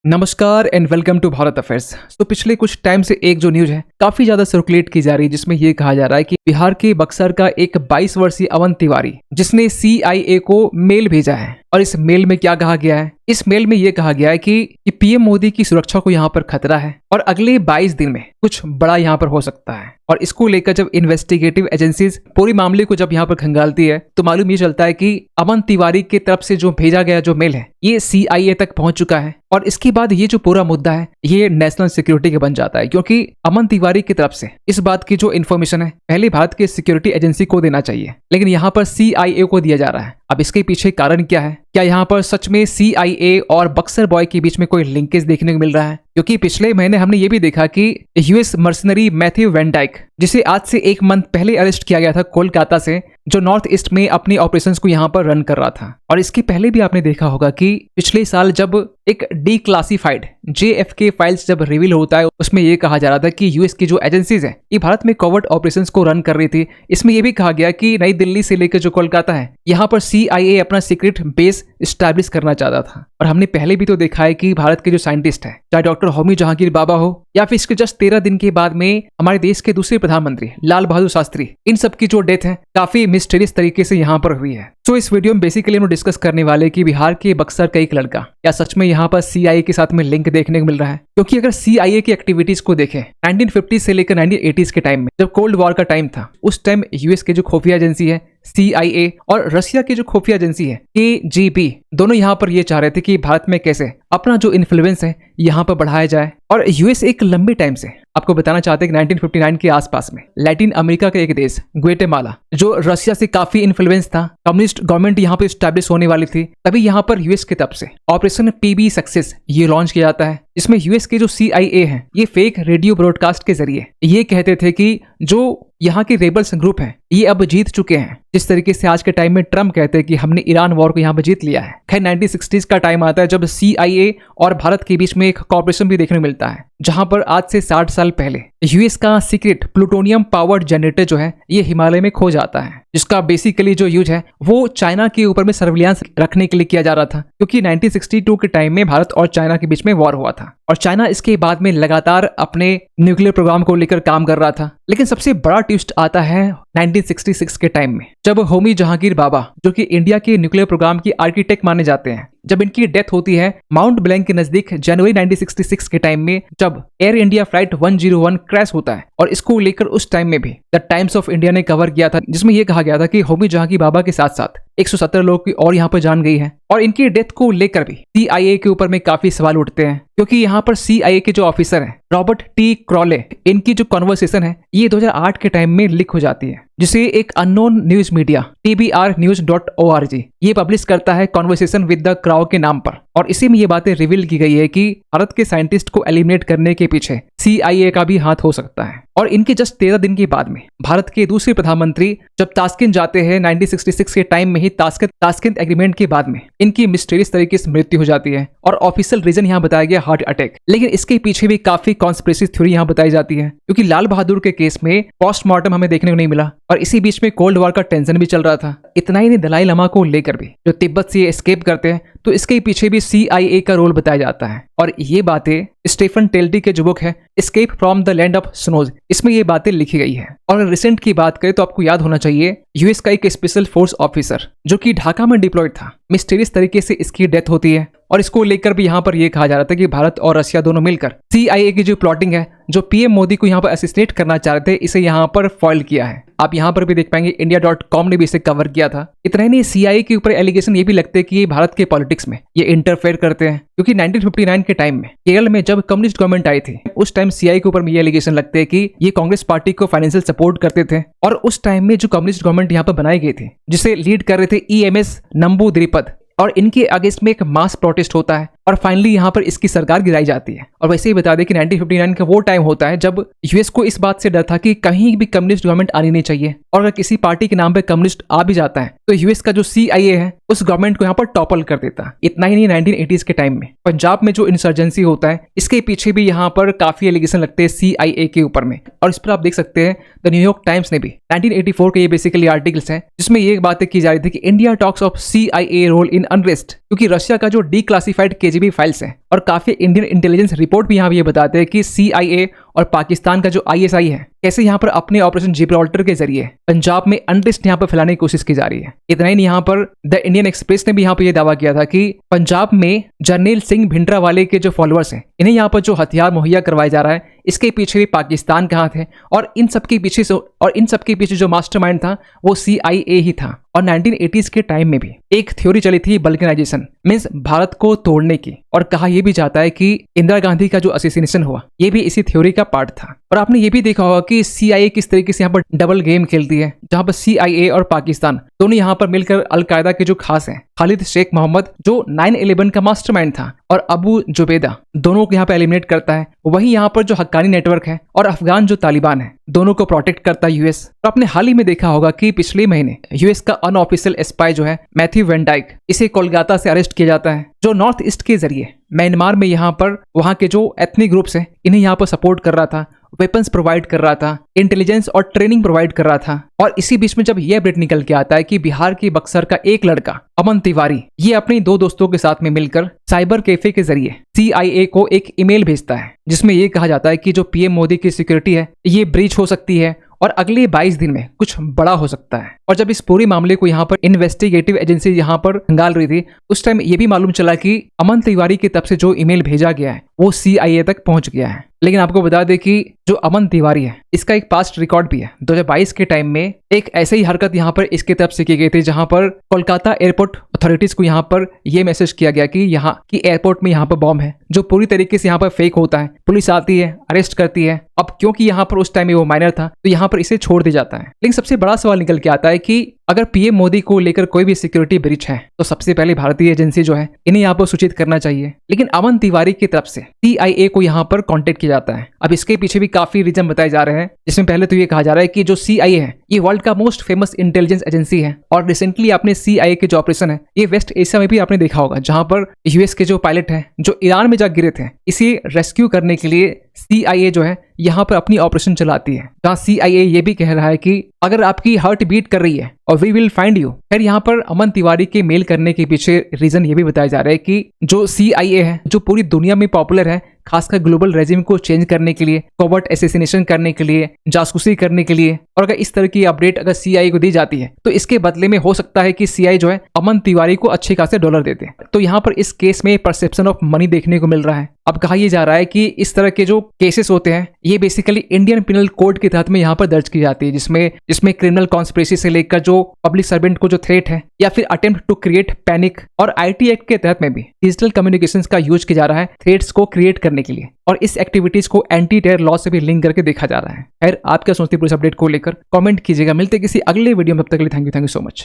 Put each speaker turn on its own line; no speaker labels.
नमस्कार and welcome to Bharat affairs. तो पिछले कुछ टाइम से एक जो न्यूज है काफी ज्यादा सर्कुलेट की जा रही है, जिसमें ये कहा जा रहा है कि बिहार के बक्सर का एक 22 वर्षीय अवन तिवारी जिसने CIA को मेल भेजा है। और इस मेल में क्या कहा गया है? इस मेल में ये कहा गया है कि पीएम मोदी की सुरक्षा को यहाँ पर खतरा है और अगले 22 दिन में कुछ बड़ा यहाँ पर हो सकता है। और इसको लेकर जब इन्वेस्टिगेटिव एजेंसीज पूरी मामले को जब यहाँ पर खंगालती है तो मालूम ये चलता है कि अमन तिवारी की तरफ से जो भेजा गया जो मेल है ये CIA तक पहुंच चुका है। और इसके बाद ये जो पूरा मुद्दा है ये नेशनल सिक्योरिटी का बन जाता है, क्योंकि अमन तिवारी की तरफ से इस बात की जो इन्फॉर्मेशन है पहले भारत के सिक्योरिटी एजेंसी को देना चाहिए, लेकिन यहाँ पर CIA को दिया जा रहा है। अब इसके पीछे कारण क्या है? क्या यहाँ पर सच में CIA और बक्सर बॉय के बीच में कोई लिंकेज देखने को मिल रहा है? क्योंकि पिछले महीने हमने ये भी देखा कि US mercenary Matthew Van Dyke, जिसे आज से एक मंथ पहले अरेस्ट किया गया था कोलकाता से, जो नॉर्थ ईस्ट में अपनी ऑपरेशंस को यहाँ पर रन कर रहा था। और इसके पहले भी आपने देखा होगा कि पिछले साल जब एक डीक्लासिफाइड JFK फाइल्स जब रिवील होता है उसमें यह कहा जा रहा था कि US की जो एजेंसीज है ये भारत में कॉवर्ट ऑपरेशंस को रन कर रही थी। इसमें यह भी कहा गया कि नई दिल्ली से लेकर जो कोलकाता है यहाँ पर CIA अपना सीक्रेट बेस स्टैब्लिश करना चाहता था। और हमने पहले भी तो देखा है कि भारत के जो साइंटिस्ट है, चाहे डॉक्टर होमी जहांगीर बाबा हो या फिर इसके जस्ट 13 दिन के बाद में हमारे देश के दूसरे प्रधानमंत्री लाल बहादुर शास्त्री, इन सब की जो डेथ है काफी मिस्टीरियस तरीके से यहाँ पर हुई है। तो इस वीडियो में बेसिकली हम डिस्कस करने वाले कि बिहार के बक्सर का एक लड़का क्या सच में यहाँ पर CIA के साथ में लिंक देखने को मिल रहा है। क्योंकि अगर CIA की एक्टिविटीज को देखें 1950 से लेकर 1980s के टाइम में जब कोल्ड वॉर का टाइम था, उस टाइम US के जो खुफिया एजेंसी है CIA और रशिया की जो खुफिया एजेंसी है KGB, दोनों यहाँ पर ये चाह रहे थे कि भारत में कैसे अपना जो इन्फ्लुएंस है यहाँ पर बढ़ाया जाए। और US एक लंबे टाइम से आपको बताना चाहते हैं कि 1959 के आसपास में लैटिन अमेरिका का एक देश ग्वेटेमाला, जो रशिया से काफी इन्फ्लुएंस था, कम्युनिस्ट गवर्नमेंट यहाँ पे स्टैब्लिश होने वाली थी, तभी यहाँ पर US की तरफ से ऑपरेशन PB सक्सेस ये लॉन्च किया जाता है। इसमें US के जो CIA है ये फेक रेडियो ब्रॉडकास्ट के जरिए ये कहते थे कि जो यहाँ के रेबल्स ग्रुप हैं ये अब जीत चुके हैं, जिस तरीके से आज के टाइम में ट्रम्प कहते हैं कि हमने ईरान वॉर को यहाँ पर जीत लिया है। खैर 1960s का टाइम आता है जब CIA और भारत के बीच में एक कॉपरेशन भी देखने को मिलता है, जहां पर आज से 60 साल पहले US का सीक्रेट प्लूटोनियम पावर्ड जनरेटर जो है ये हिमालय में खो जाता है, जिसका बेसिकली जो यूज है वो चाइना के ऊपर में सर्विलांस रखने के लिए किया जा रहा था। क्योंकि 1962 के टाइम में भारत और चाइना के बीच में वॉर हुआ था और चाइना इसके बाद में लगातार अपने न्यूक्लियर प्रोग्राम को लेकर काम कर रहा था। लेकिन सबसे बड़ा ट्विस्ट आता है 1966 के टाइम में, जब होमी जहांगीर बाबा, जो कि इंडिया के न्यूक्लियर प्रोग्राम की आर्किटेक्ट माने जाते हैं, जब इनकी डेथ होती है माउंट ब्लैंक के नजदीक जनवरी 1966 के टाइम में, जब एयर इंडिया फ्लाइट 101 क्रैश होता है। और इसको लेकर उस टाइम में भी द टाइम्स ऑफ इंडिया ने कवर किया था, जिसमें यह कहा गया था कि होमी जहांगीर बाबा के साथ साथ 117 लोग की और यहाँ पर जान गई है। और इनकी डेथ को लेकर भी CIA के ऊपर में काफी सवाल उठते हैं, क्योंकि यहाँ पर CIA के जो ऑफिसर हैं रॉबर्ट T क्रॉले, इनकी जो कॉन्वर्सेशन है ये 2008 के टाइम में लीक हो जाती है, जिसे एक अननोन न्यूज मीडिया TBRnews.org ये पब्लिश करता है कॉन्वर्सेशन विद द क्राउ के नाम पर। और इसी में ये बातें रिवील की गई है कि भारत के साइंटिस्ट को एलिमिनेट करने के पीछे CIA का भी हाथ हो सकता है। और इनके जस्ट 13 दिन के बाद में भारत के दूसरे प्रधानमंत्री जब ताशकंद जाते हैं 1966 के टाइम में ही ताशकंद एग्रीमेंट के बाद में इनकी मिस्टीरियस तरीके से मृत्यु हो जाती है और ऑफिशियल रीजन यहाँ बताया गया हार्ट अटैक। लेकिन इसके पीछे भी काफी कॉन्स्पिरेसी थ्योरी यहाँ बताई जाती है, क्योंकि लाल बहादुर के केस में पोस्टमार्टम हमें देखने को नहीं मिला और इसी बीच में कोल्ड वॉर का टेंशन भी चल रहा था। इतना ही नहीं, दलाई लामा को लेकर भी जो तिब्बत से एस्केप करते हैं तो इसके पीछे भी CIA का रोल बताया जाता है। और ये बातें स्टीफन टेल्टी के जो बुक है escape from the land of snows, इसमें ये बातें लिखी गई है। और अगर रिसेंट की बात करें तो आपको याद होना चाहिए US का एक स्पेशल फोर्स ऑफिसर जो कि ढाका में डिप्लॉयड था, मिस्टीरियस तरीके से इसकी डेथ होती है। और इसको लेकर भी यहाँ पर यह कहा जा रहा था कि भारत और रशिया दोनों मिलकर CIA की जो प्लॉटिंग है, जो PM मोदी को यहाँ पर असिस्नेट करना चाह रहे थे, इसे यहाँ पर फॉइल किया है। आप यहाँ पर भी देख पाएंगे India.com ने भी इसे कवर किया था। इतना ही नहीं, CIA के ऊपर एलिगेशन ये भी लगते हैं कि ये भारत के पॉलिटिक्स में ये इंटरफेयर करते हैं, क्योंकि 1959 के टाइम में केरल में जब कम्युनिस्ट गवर्नमेंट आई थी उस टाइम CIA के ऊपर ये एलिगेशन लगते हैं कि ये कांग्रेस पार्टी को फाइनेंशियल सपोर्ट करते थे। और उस टाइम में जो कम्युनिस्ट गवर्नमेंट यहाँ पर बनाई गई थी जिसे लीड कर रहे थे EMS नंबूद्रिपद, और इनके अगेंस्ट में एक मास प्रोटेस्ट होता है और फाइनली यहाँ पर इसकी सरकार गिराई जाती है। और वैसे ही बता दें कि 1959 का वो टाइम होता है जब US को इस बात से डर था कि कहीं भी कम्युनिस्ट गवर्नमेंट आनी नहीं चाहिए, और अगर किसी पार्टी के नाम पे कम्युनिस्ट आ भी जाता है तो US का जो CIA है उस गवर्नमेंट को यहाँ पर टॉपल कर देता। इतना ही नहीं, 1980s के टाइम में पंजाब में जो इंसर्जेंसी होता है इसके पीछे भी यहाँ पर काफी एलिगेशन लगते हैं CIA के ऊपर में। और इस पर आप देख सकते हैं द न्यूयॉर्क टाइम्स ने भी 1984 के ये बेसिकली आर्टिकल्स हैं जिसमें ये बातें की जा रही थी कि India talks of CIA role in unrest, क्योंकि रशिया का जो डीक्लासिफाइड KGB फाइल्स हैं और काफी इंडियन इंटेलिजेंस रिपोर्ट भी यहाँ पे ये बताते हैं कि CIA और पाकिस्तान का जो ISI है कैसे यहाँ पर अपने ऑपरेशन जिब्राल्टर के जरिए पंजाब में अनरेस्ट यहाँ पर फैलाने की कोशिश की जा रही है। इतना ही नहीं, यहाँ पर द इंडियन एक्सप्रेस ने भी यहाँ पर यह दावा किया था कि पंजाब में जर्नैल सिंह भिंडरावाले के जो फॉलोअर्स हैं इन्हें यहाँ पर जो हथियार मुहैया करवाया जा रहा है इसके पीछे भी पाकिस्तान का हाथ है और इन सबके पीछे जो मास्टरमाइंड था वो CIA ही था। और 1980s के टाइम में भी एक थ्योरी चली थी बल्कनाइजेशन मींस भारत को तोड़ने की, और कहा यह भी जाता है कि इंदिरा गांधी का जो असैसिनेशन हुआ ये भी इसी थ्योरी का पार्ट था। और आपने ये भी देखा होगा कि CIA किस तरीके से यहाँ पर डबल गेम खेलती है, जहां पर CIA और पाकिस्तान दोनों यहाँ पर मिलकर अलकायदा के जो खास हैं खालिद शेख मोहम्मद जो 9/11 का मास्टरमाइंड था और अबू जुबैदा दोनों को यहाँ पर एलिमिनेट करता है। वहीं यहाँ पर जो हक्कानी नेटवर्क है और अफगान जो तालिबान है दोनों को प्रोटेक्ट करता है US। तो आपने हाल ही में देखा होगा कि पिछले महीने US का अनऑफिशियल स्पाई जो है मैथ्यू वैन डाइक, इसे कोलकाता से अरेस्ट किया जाता है, जो नॉर्थ ईस्ट के जरिए म्यांमार में यहाँ पर वहाँ के जो एथनिक ग्रुप्स हैं इन्हें यहाँ पर सपोर्ट कर रहा था, वेपन्स प्रोवाइड कर रहा था, इंटेलिजेंस और ट्रेनिंग प्रोवाइड कर रहा था। और इसी बीच में जब यह अपडेट निकल के आता है कि बिहार के बक्सर का एक लड़का अमन तिवारी ये अपने 2 दोस्तों के साथ में मिलकर साइबर कैफे के जरिए CIA को एक ईमेल भेजता है जिसमें यह कहा जाता है कि जो PM मोदी की सिक्योरिटी है ये ब्रीच हो सकती है और अगले 22 दिन में कुछ बड़ा हो सकता है। और जब इस पूरे मामले को यहाँ पर इन्वेस्टिगेटिव एजेंसी यहाँ पर खंगाल रही थी उस टाइम ये भी मालूम चला कि अमन तिवारी की तरफ से जो ईमेल भेजा गया है वो CIA तक पहुंच गया है। लेकिन आपको बता दें कि जो अमन तिवारी है इसका एक पास्ट रिकॉर्ड भी है। 2022 के टाइम में एक ऐसे ही हरकत यहाँ पर इसके तरफ से की गई थी जहां पर कोलकाता एयरपोर्ट अथॉरिटीज को यहाँ पर यह मैसेज किया गया कि यहाँ की एयरपोर्ट में यहाँ पर बॉम्ब है, जो पूरी तरीके से यहाँ पर फेक होता है। पुलिस आती है, अरेस्ट करती है। अब क्योंकि यहाँ पर उस टाइम में वो माइनर था तो यहाँ पर इसे छोड़ दिया जाता है। लेकिन सबसे बड़ा सवाल निकल के आता है कि अगर PM मोदी को लेकर कोई भी सिक्योरिटी ब्रीच है तो सबसे पहले भारतीय एजेंसी जो है इन्हें यहाँ पर सूचित करना चाहिए। लेकिन अमन तिवारी की तरफ से CIA को यहाँ पर कांटेक्ट किया जाता है। अब इसके पीछे भी काफी रीजन बताए जा रहे हैं, जिसमें पहले तो ये कहा जा रहा है कि जो CIA है ये वर्ल्ड का मोस्ट फेमस इंटेलिजेंस एजेंसी है और रिसेंटली आपने CIA के जो ऑपरेशन है ये वेस्ट एशिया में भी आपने देखा होगा, जहां पर US के जो पायलट हैं जो ईरान में जा गिरे थे इसे रेस्क्यू करने के लिए CIA जो है यहाँ पर अपनी ऑपरेशन चलाती है। जहाँ CIA ये भी कह रहा है कि अगर आपकी हार्ट बीट कर रही है और वी विल फाइंड यू। खैर यहाँ पर अमन तिवारी के मेल करने के पीछे रीजन ये भी बताया जा रहा है कि जो CIA है जो पूरी दुनिया में पॉपुलर है खासकर ग्लोबल रेजिम को चेंज करने के लिए, कोवर्ट असैसिनेशन करने के लिए, जासूसी करने के लिए, और अगर इस तरह की अपडेट अगर CIA को दी जाती है तो इसके बदले में हो सकता है कि CIA जो है अमन तिवारी को अच्छे खासे डॉलर देते हैं। तो यहाँ पर इस केस में परसेप्शन ऑफ मनी देखने को मिल रहा है। अब कहा यह जा रहा है कि इस तरह के जो केसेस होते हैं ये बेसिकली इंडियन पिनल कोड के तहत में यहाँ पर दर्ज की जाती है, जिसमें क्रिमिनल कॉन्स्पिरेसी से लेकर जो पब्लिक सर्वेंट को जो थ्रेट है या फिर अटेम्प्ट टू क्रिएट पैनिक, और IT एक्ट के तहत में भी डिजिटल कम्युनिकेशंस का यूज किया जा रहा है थ्रेट्स को क्रिएट करने के लिए, और इस एक्टिविटीज को एंटी टेरर लॉ से भी लिंक करके देखा जा रहा है। खैर आप क्या सोचते हैं पूरे अपडेट को लेकर कमेंट कीजिएगा। मिलते किसी अगले वीडियो में, तब तक के लिए थैंक यू सो मच।